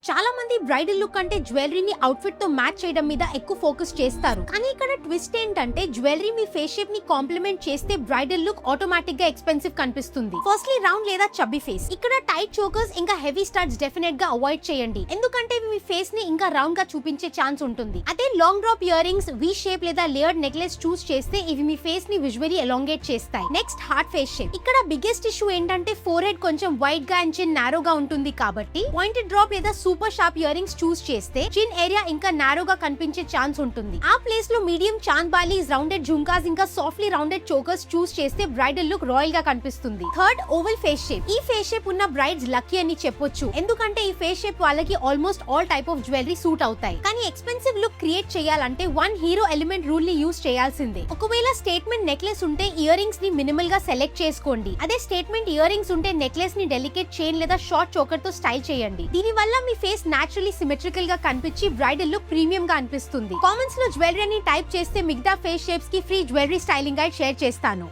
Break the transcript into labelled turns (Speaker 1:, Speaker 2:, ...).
Speaker 1: చాలా మంది bridal look అంటే జ్యువెలరీని అవుట్ఫిట్ తో మ్యాచ్ చేయడం మీద ఎక్కువ ఫోకస్ చేస్తారు. కానీ ఇక్కడ ట్విస్ట్ ఏంటంటే జ్యువెలరీ మీ ఫేస్ షేప్ ని కాంప్లిమెంట్ చేస్తే బ్రైడల్ లుక్ ఆటోమేటిక్ గా ఎక్స్పెన్సివ్ కనిపిస్తుంది. ఫస్ట్లీ రౌండ్ లేదా చబ్బీ ఫేస్. ఇక్కడ టైట్ చోకర్స్ ఇంకా హెవీ స్టార్ట్స్ డెఫినెట్ గా అవాయిడ్ చేయండి, ఎందుకంటే ఇవి మీ ఫేస్ ని ఇంకా రౌండ్ గా చూపించే ఛాన్స్ ఉంటుంది. అదే long drop ear rings, V shape లేదా లేయర్డ్ నెక్లెస్ చూస్ చేస్తే ఇవి మీ ఫేస్ ని విజువల్లీ ఎలాంగేట్ చేస్తాయి. Next heart face shape. ఇక్కడ బిగ్గెస్ట్ ఇష్యూ ఏంటంటే ఫోర్ హెడ్ కొంచెం వైడ్ గా అండ్ చిన్ నారోగా ఉంటుంది, కాబట్టి పాయింటెడ్ డ్రాప్ లేదా సూపర్ షార్ప్ ఇయర్ రింగ్స్ చూస్ చేస్తే చిన్ ఏరియా ఇంకా నారోగా కనిపించే ఛాన్స్ ఉంటుంది. ఆ ప్లేస్ లో మీడియం చాంద్ బాలీస్, రౌండెడ్ జుంకాస్ ఇంకా సాఫ్ట్లీ రౌండెడ్ చోకర్స్ చూస్ చేస్తే బ్రైడల్ లుక్ రాయల్ గా కనిపిస్తుంది. Third, oval face shape. ఈ ఫేస్ షేప్ ఉన్న బ్రైడ్స్ లక్కీ అని చెప్పొచ్చు, ఎందుకంటే ఈ ఫేస్ షేప్ వాళ్ళకి almost all type of jewellery suit అవుతాయి. కానీ ఎక్స్పెన్సివ్ లుక్ క్రియేట్ చేయాలంటే వన్ హీరో ఎలిమెంట్ రూల్ ని యూస్ చేయాల్సిందే. ఒకవేళ స్టేట్మెంట్ నెక్లెస్ ఉంటే ఇయర్ రింగ్స్ ని మినిమల్ గా సెలెక్ట్ చేసుకోండి. అదే స్టేట్మెంట్ ఇయర్ రింగ్స్ ఉంటే నెక్లెస్ ని డెలికేట్ చైన్ లేదా షార్ట్ చోకర్ తో స్టైల్ చేయండి. దీని వల్ల మీ ఫేస్ naturally symmetrical గా కనిపించి బ్రైడల్ లుక్ ప్రీమియం గా అనిపిస్తుంది. కామెంట్స్ లో జ్యువెలరీ అని టైప్ చేస్తే మిగతా ఫేస్ షేప్స్ కి free jewellery styling guide share చేస్తాను.